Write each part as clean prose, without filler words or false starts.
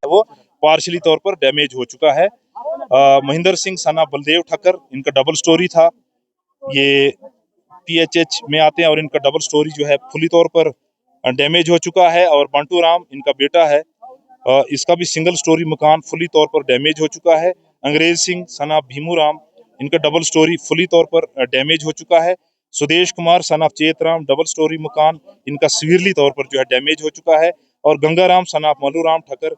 वो पार्शली तौर पर डैमेज हो चुका है। महेंद्र सिंह सना बलदेव ठक्कर, इनका डबल स्टोरी था। ये PHH में आते हैं और इनका डबल स्टोरी जो है फुली तौर पर डैमेज हो चुका है। और बंटू राम इनका बेटा है, इसका भी सिंगल स्टोरी मकान फुली तौर पर डैमेज हो चुका है। अंग्रेज सिंह सना भीमू राम, इनका डबल स्टोरी फुली तौर पर डैमेज हो चुका है। Sudesh Kumar son of Chetram, double storey मकान इनका सीवियरली तौर पर जो है डैमेज हो चुका है। और गंगाराम सन ऑफ मल्लूराम ठक्कर,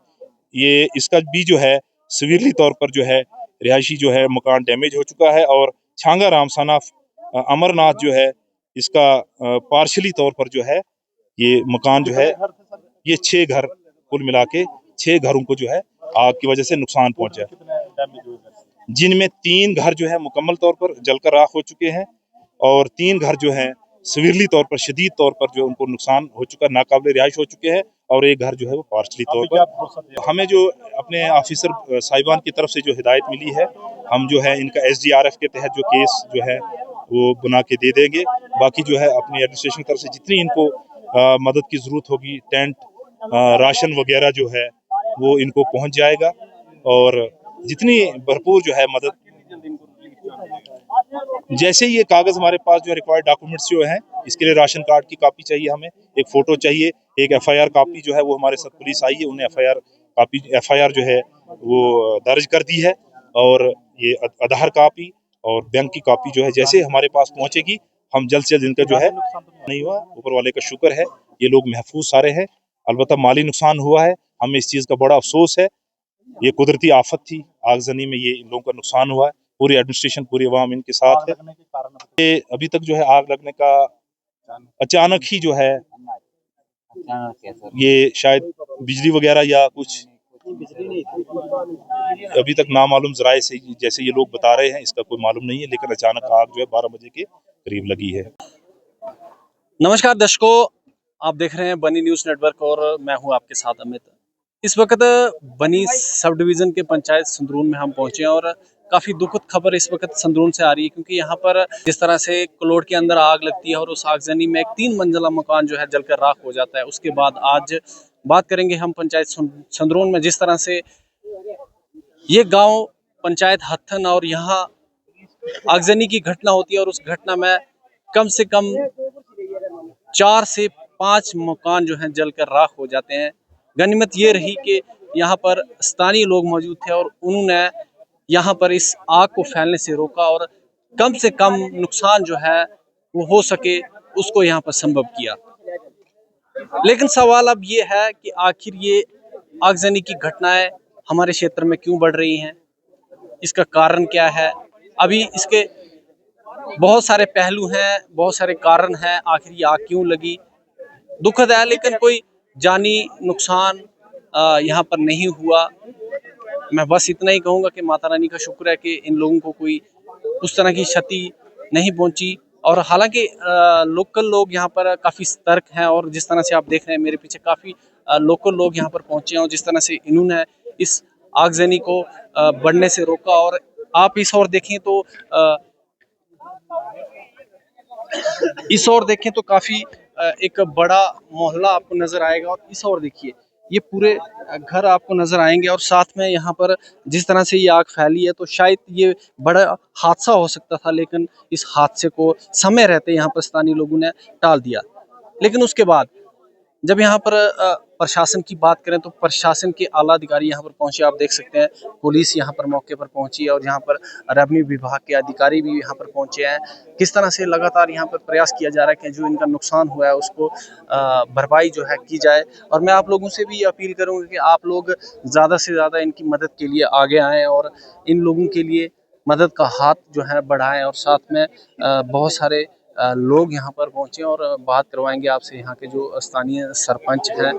ये इसका भी जो है सीवियरली तौर पर जो है रिहायशी जो है मकान डैमेज हो चुका है। और छांगा राम सन ऑफ अमरनाथ जो है, इसका पार्शली तौर पर जो है ये मकान जो है, ये 6 घर कुल मिला के 6 घरों को जो है आग की वजह से नुकसान पहुंचा, जिनमें 3 घर जो है मुकम्मल तौर पर जलकर राख हो चुके हैं और 3 घर जो है सीवियरली तौर पर शदीद तौर पर जो उनको नुकसान हो चुका, नाकाबिल रिहाइश हो चुके हैं। और एक घर जो है वो पार्शली तौर पर। हमें जो अपने ऑफिसर साहिबान की तरफ से जो हिदायत मिली है, हम जो है इनका SDRF के तहत जो केस जो है वो बना के दे देंगे। बाकी जो है अपनी एडमिनिस्ट्रेशन की तरफ से जितनी इनको मदद की जरूरत होगी, टेंट, राशन वगैरह जो है वो इनको पहुंच जाएगा। और जितनी भरपूर जो है मदद, जैसे ये कागज हमारे पास जो रिक्वायर्ड डॉक्यूमेंट्स जो हैं, इसके लिए राशन कार्ड की कॉपी चाहिए, हमें एक फोटो चाहिए, एक FIR कॉपी जो है वो हमारे साथ पुलिस आई है, उन्हें FIR जो है वो दर्ज कर दी है। और ये आधार कॉपी और बैंक की कॉपी जो है जैसे हमारे पास पहुंचेगी, हम जल्द से जल्द इनका जो है, नहीं हुआ, ऊपर वाले का शुक्र है, ये लोग महफूज सारे हैं। अलबत्ता माली नुकसान हुआ है, हमें इस चीज का बड़ा अफसोस है। ये कुदरती आफत थी, आगजनी में ये इन लोगों का नुकसान हुआ है। पूरी एडमिनिस्ट्रेशन, पूरी अवाम इनके साथ है। ये अभी तक जो है आग लगने का अचानक ही जो है, ये शायद बिजली वगैरह या कुछ अभी तक नामालूम जराए से जैसे ये लोग बता रहे हैं, इसका कोई मालूम नहीं है, लेकिन अचानक आग जो है 12 बजे के करीब लगी है। नमस्कार दर्शकों, आप देख रहे हैं बनी न्यूज़ नेटवर्क और मैं हूं आपके साथ अमित। इस वक्त बनी सब डिवीज़न के पंचायत संदरून में हम पहुंचे हैं और काफ़ी दुखद खबर इस वक्त संदरून से आ रही है, क्योंकि यहाँ पर जिस तरह से कलोड के अंदर आग लगती है और उस आगजनी में एक 3 मंजिला मकान जो है जलकर राख हो जाता है। उसके बाद आज बात करेंगे हम पंचायत संदरून में जिस तरह से ये गाँव पंचायत हथन और यहाँ आगजनी की घटना होती है और उस घटना में कम से कम 4 से 5 मकान जो हैं जलकर राख हो जाते हैं। गनीमत ये रही कि यहाँ पर स्थानीय लोग मौजूद थे और उन्होंने यहाँ पर इस आग को फैलने से रोका और कम से कम नुकसान जो है वो हो सके उसको यहाँ पर संभव किया। लेकिन सवाल अब ये है कि आखिर ये आगजनी की घटनाएं हमारे क्षेत्र में क्यों बढ़ रही हैं, इसका कारण क्या है। अभी इसके बहुत सारे पहलू हैं, बहुत सारे कारण हैं, आखिर ये आग क्यों लगी। दुखद है, लेकिन कोई जानी नुकसान यहाँ पर नहीं हुआ। मैं बस इतना ही कहूँगा कि माता रानी का शुक्र है कि इन लोगों को कोई उस तरह की क्षति नहीं पहुंची। और हालांकि लोकल लोग यहाँ पर काफ़ी सतर्क हैं और जिस तरह से आप देख रहे हैं मेरे पीछे काफ़ी लोकल लोग यहाँ पर पहुंचे हैं और जिस तरह से इन्होंने इस आगजनी को बढ़ने से रोका। और आप इस ओर देखें तो काफी एक बड़ा मोहल्ला आपको नजर आएगा और इस ओर देखिए ये पूरे घर आपको नजर आएंगे। और साथ में यहाँ पर जिस तरह से ये आग फैली है तो शायद ये बड़ा हादसा हो सकता था, लेकिन इस हादसे को समय रहते यहाँ पर स्थानीय लोगों ने टाल दिया। लेकिन उसके बाद जब यहाँ पर प्रशासन की बात करें तो प्रशासन के आला अधिकारी यहाँ पर पहुंचे, आप देख सकते हैं पुलिस यहाँ पर मौके पर पहुंची है और यहाँ पर रेवेन्यू विभाग के अधिकारी भी यहाँ पर पहुंचे हैं। किस तरह से लगातार यहाँ पर प्रयास किया जा रहा है कि जो इनका नुकसान हुआ है उसको भरपाई जो है की जाए। और मैं आप लोगों से भी अपील करूँगा कि आप लोग ज़्यादा से ज़्यादा इनकी मदद के लिए आगे आएँ और इन लोगों के लिए मदद का हाथ जो है बढ़ाएं। और साथ में बहुत सारे लोग यहाँ पर पहुँचे और बात करवाएंगे आपसे, यहाँ के जो स्थानीय सरपंच हैं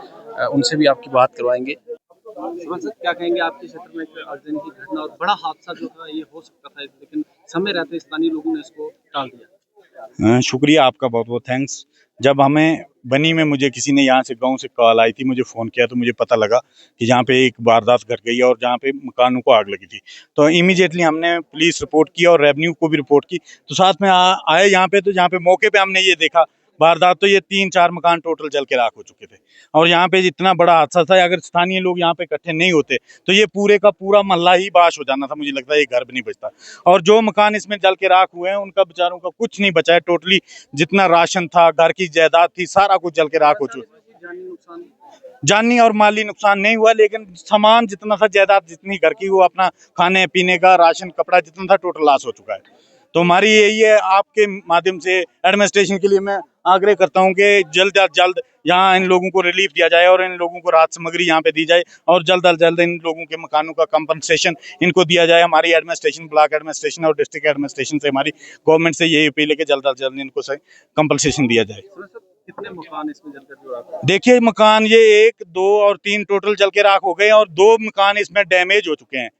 उनसे भी आपकी बात करवाएंगे। क्या कहेंगे, आपके क्षेत्र में आगजनी की घटना और बड़ा हादसा जो था ये हो सकता था, लेकिन समय रहते स्थानीय लोगों ने इसको टाल दिया। शुक्रिया आपका, बहुत बहुत थैंक्स। जब हमें बनी में मुझे किसी ने यहाँ से गांव से कॉल आई थी, मुझे फ़ोन किया तो मुझे पता लगा कि यहाँ पे एक वारदात घट गई है और जहाँ पे मकानों को आग लगी थी। तो इमीडिएटली हमने पुलिस रिपोर्ट की और रेवेन्यू को भी रिपोर्ट की। तो साथ में आए यहाँ पे, तो जहाँ पे मौके पे हमने ये देखा वारदात, तो ये 3-4 मकान टोटल जल के राख हो चुके थे। और यहाँ पे इतना बड़ा हादसा था, अगर स्थानीय लोग यहाँ पे इकट्ठे नहीं होते तो ये पूरे का पूरा मोहल्ला ही बाश हो जाना था। मुझे लगता है ये घर भी नहीं बचता। और जो मकान इसमें जल के राख हुए हैं उनका बेचारों का कुछ नहीं बचा है। टोटली जितना राशन था, घर की जायदाद थी, सारा कुछ जल के राख हो चुका। जानी और माली नुकसान नहीं हुआ, लेकिन सामान जितना था, जायदाद जितनी घर की, वो अपना खाने पीने का राशन कपड़ा जितना था, टोटल लॉस हो चुका है। तो हमारी यही है, आपके माध्यम से एडमिनिस्ट्रेशन के लिए मैं आग्रह करता हूं कि जल्द से जल्द यहाँ इन लोगों को रिलीफ दिया जाए और इन लोगों को राहत सामग्री यहाँ पे दी जाए और जल्द से जल्द इन लोगों के मकानों का कंपनसेशन इनको दिया जाए। हमारी एडमिनिस्ट्रेशन, ब्लॉक एडमिनिस्ट्रेशन और डिस्ट्रिक्ट एडमिनिस्ट्रेशन से, हमारी गवर्नमेंट से यही अपील है कि जल्द से जल्द इनको कंपनसेशन दिया जाए। कितने मकान इसमें जलकर जो राख? देखिए, मकान ये 1, 2 और 3 टोटल जल के राख हो गए और 2 मकान इसमें डैमेज हो चुके हैं।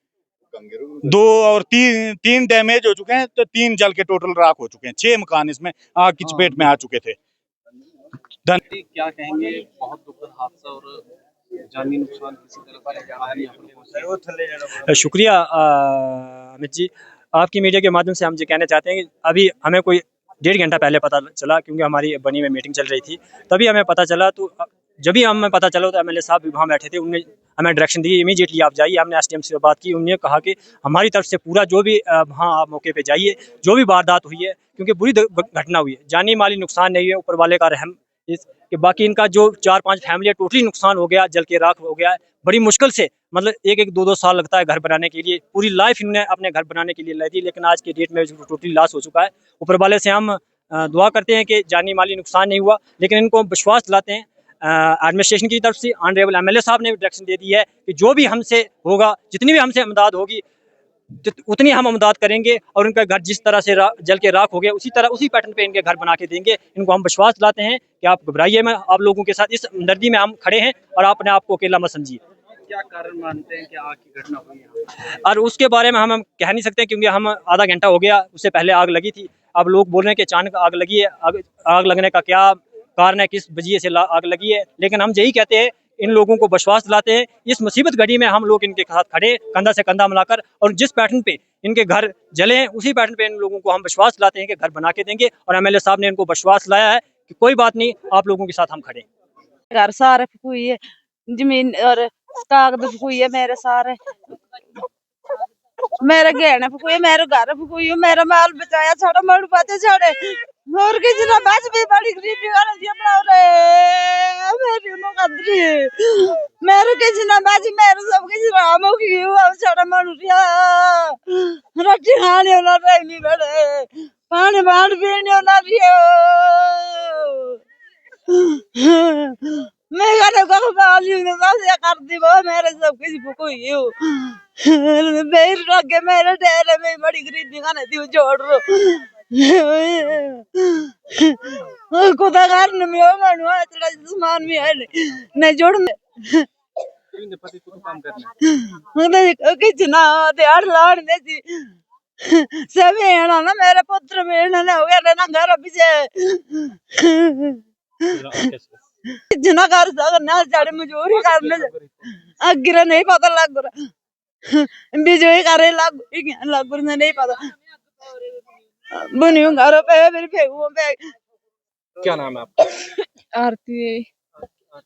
2 और 3 डैमेज हो चुके हैं, तो 3 जल के टोटल राख हो चुके हैं। 6 मकान इसमें आग की चपेट में आ चुके थे। क्या कहेंगे, बहुत दुखद हादसा और जानी नुकसान किसी तरह का। शुक्रिया अमित जी, आपकी मीडिया के माध्यम से हम ये कहना चाहते हैं कि अभी हमें कोई 1.5 घंटा पहले पता चला, क्योंकि हमारी बनी में मीटिंग चल रही थी, तभी हमें पता चला। तो जब भी हमें पता चला तो एमएलए साहब भी वहाँ बैठे थे, उन्होंने हमें डायरेक्शन दी, इमीडिएटली आप जाइए। हमने एसडीएम से बात की, उन्होंने कहा कि हमारी तरफ से पूरा जो भी वहाँ आप मौके पे जाइए, जो भी वारदात हुई है, क्योंकि बुरी घटना हुई है, जानी माली नुकसान नहीं है, ऊपर वाले का रहम कि बाकी इनका जो 4-5 फैमिली टोटली नुकसान हो गया, जल के राख हो गया है। बड़ी मुश्किल से, मतलब 1-1, 2-2 साल लगता है घर बनाने के लिए, पूरी लाइफ इन्होंने अपने घर बनाने के लिए लगी, लेकिन आज के डेट में टोटली लॉस हो चुका है। ऊपर वाले से हम दुआ करते हैं कि जानी माली नुकसान नहीं हुआ, लेकिन इनको विश्वास दिलाते हैं एडमिनिस्ट्रेशन की तरफ से। ऑनरेबल एमएलए साहब ने डायरेक्शन दे दी है कि जो भी हमसे होगा, जितनी भी हमसे इमदाद होगी, उतनी हम इमदाद करेंगे और उनका घर जिस तरह से जल के राख हो गया, उसी तरह उसी पैटर्न पे इनके घर बना के देंगे। इनको हम विश्वास दिलाते हैं कि आप घबराइए, मैं आप लोगों के साथ इस हमदर्दी में हम खड़े हैं और आप अपने आप को अकेला मत समझिए। क्या कारण मानते हैं कि आग की घटना हुई है? और उसके बारे में हम कह नहीं सकते, क्योंकि हम आधा घंटा हो गया, उससे पहले आग लगी थी। अब लोग बोल रहे हैं कि अचानक आग लगी है। आग लगने का क्या कारण है, किस वजह से आग लगी है, लेकिन हम यही कहते हैं, इन लोगों को विश्वास दिलाते हैं, इस मुसीबत घड़ी में हम लोग इनके साथ खड़े, कंधा से कंधा मिलाकर, और जिस पैटर्न पे इनके घर जले हैं, उसी पैटर्न पे इन लोगों को हम विश्वास दिलाते हैं कि घर बना के देंगे। और एमएलए साहब ने इनको विश्वास दिलाया है कि कोई बात नहीं, आप लोगों के साथ हम खड़े। घर सारे फुई है, जमीन और कागज फुई है, मेरे सारे, मेरे गहने फुई, मेरे घर फुई, मेरा माल बचाया छोड़ा मड़ पाते छोड़े और किसी ना बच भी बड़ी गरीबी वाला दिया बना रे मेरी नो कदरी मेरे किसी ना बच, मेरे सब किसी राम हो गई अब छोड़ा मड़ रिया रोटी खाने ना रहनी बड़े पानी बांध पीने ना रियो मैं कहने को बाली में बस ये कर दी वो मेरे सब किसी फुई हो मेरे लगे मेरे डेरे में बड़ी गरीबी का नहीं थी जोड़ रो खुदा करने में हो मनुआ इतना सामान भी है नहीं जोड़ में पति को काम करना है कितना दिहाड़ लाड़ में थी सब है ना मेरे पुत्र में ना हो गया ना घर पीछे जिना कर सकना साढ़े मजूरी करने अगर नहीं पता लग रहा बिजली करे लग रहा नहीं पता बुनियों घरों पे मेरे फेंकूं पे। क्या नाम है आपका? आरती।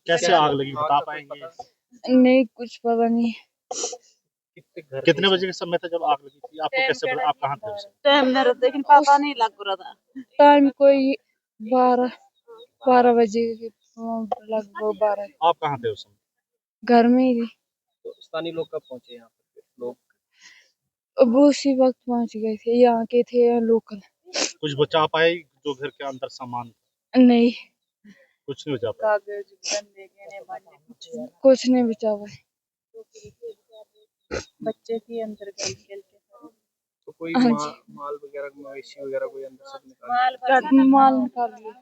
कैसे आग लगी बता पाएंगे? नहीं कुछ पता नहीं। कितने बजे का समय था जब आग लगी थी? आपको कैसे पता? आप कहाँ थे उस समय? टाइम मेरा लेकिन पता नहीं लग रहा था। टाइम कोई 12 बजे के लगभग 12। आप कहाँ थे उस समय? घर में ही थी। तो स्थानीय लोग कब पहुंचे यहाँ पर? लोग वो उसी वक्त पहुंच गए थे, यहाँ के थे लोकल। कुछ बचा पाए जो घर के अंदर सामान? नहीं कुछ नहीं बचा पाया। कुछ नहीं बचा पाए। बच्चे भी अंदर खेल के तो कोई हाँ माल वगैरह, मवेशी वगैरह कोई अंदर सब निकाल माल निकाल लिया।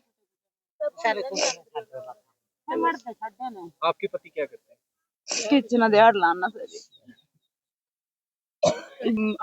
आपके पति क्या करते हैं? कितना दिहाड़ लाना सही।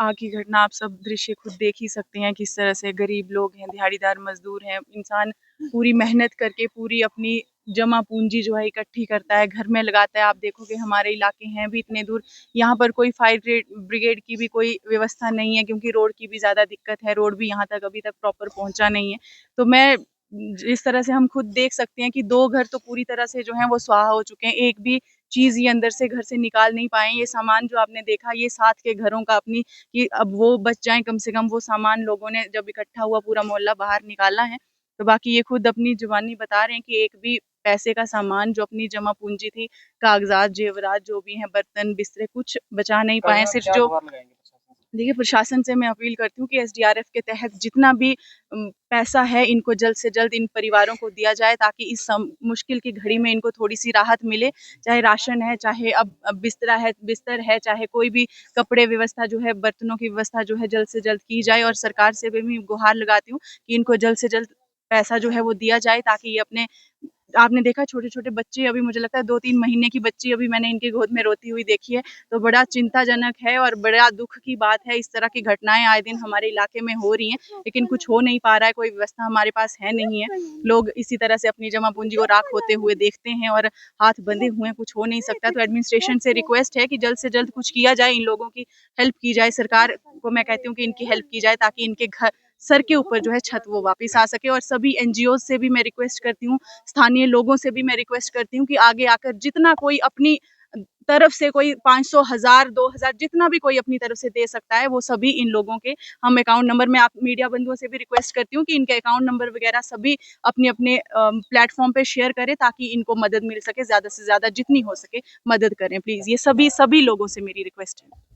आग की घटना आप सब दृश्य खुद देख ही सकते हैं, किस तरह से गरीब लोग हैं, दिहाड़ीदार मजदूर हैं, इंसान पूरी मेहनत करके पूरी अपनी जमा पूंजी जो है इकट्ठी करता है, घर में लगाता है। आप देखोगे हमारे इलाके हैं भी इतने दूर, यहाँ पर कोई फायर ब्रिगेड की भी कोई व्यवस्था नहीं है, क्योंकि रोड की भी ज़्यादा दिक्कत है, रोड भी यहाँ तक अभी तक प्रॉपर पहुँचा नहीं है। तो मैं जिस तरह से हम खुद देख सकते हैं कि 2 घर तो पूरी तरह से जो हैं वो स्वाहा हो चुके हैं, एक भी चीज़ ये अंदर से घर से निकाल नहीं पाए हैं। ये सामान जो आपने देखा, ये साथ के घरों का अपनी, कि अब वो बच जाएँ कम से कम, वो सामान लोगों ने जब इकट्ठा हुआ पूरा मोहल्ला बाहर निकाला है। तो बाकी ये खुद अपनी ज़ुबानी बता रहे हैं कि एक भी पैसे का सामान जो अपनी जमा पूंजी थी, कागज़ात, जेवरात जो भी हैं, बर्तन, बिस्तरे, कुछ बचा नहीं पाए हैं। सिर्फ़ जो देखिए, प्रशासन से मैं अपील करती हूँ कि एसडीआरएफ के तहत जितना भी पैसा है, इनको जल्द से जल्द इन परिवारों को दिया जाए, ताकि इस मुश्किल की घड़ी में इनको थोड़ी-सी राहत मिले। चाहे राशन है, चाहे अब बिस्तर है, चाहे कोई भी कपड़े व्यवस्था जो है, बर्तनों की व्यवस्था जो है, जल्द से जल्द की जाए। और सरकार से भी मैं गुहार लगाती हूँ कि इनको जल्द से जल्द पैसा जो है वो दिया जाए, ताकि ये अपने, आपने देखा छोटे-छोटे बच्चे, अभी मुझे लगता है 2-3 महीने की बच्ची अभी मैंने इनकी गोद में रोती हुई देखी है। तो बड़ा चिंताजनक है और बड़ा दुःख की बात है। इस तरह की घटनाएँ आए दिन हमारे इलाके में हो रही हैं, लेकिन कुछ हो नहीं पा रहा है, कोई व्यवस्था हमारे पास है नहीं है। लोग इसी तरह से अपनी जमा पूँजी को राख होते हुए देखते हैं और हाथ बंधे हुए हैं, कुछ हो नहीं सकता। तो एडमिनिस्ट्रेशन से रिक्वेस्ट है कि जल्द से जल्द कुछ किया जाए, इन लोगों की हेल्प की जाए। सरकार को मैं कहती हूँ कि इनकी हेल्प की जाए, ताकि इनके सर के ऊपर जो है छत वो वापस आ सके। और सभी एनजीओ से भी मैं रिक्वेस्ट करती हूँ, स्थानीय लोगों से भी मैं रिक्वेस्ट करती हूँ कि आगे आकर जितना कोई अपनी तरफ से, कोई 500, 1000, 2000, जितना भी कोई अपनी तरफ से दे सकता है, वो सभी इन लोगों के हम अकाउंट नंबर, मैं आप मीडिया बंधुओं से भी रिक्वेस्ट करती हूँ कि इनके अकाउंट नंबर वगैरह सभी अपने-अपने प्लेटफ़ॉर्म पे शेयर करें, ताकि इनको मदद मिल सके, ज़्यादा से ज़्यादा जितनी हो सके मदद करें प्लीज़। ये सभी लोगों से मेरी रिक्वेस्ट है।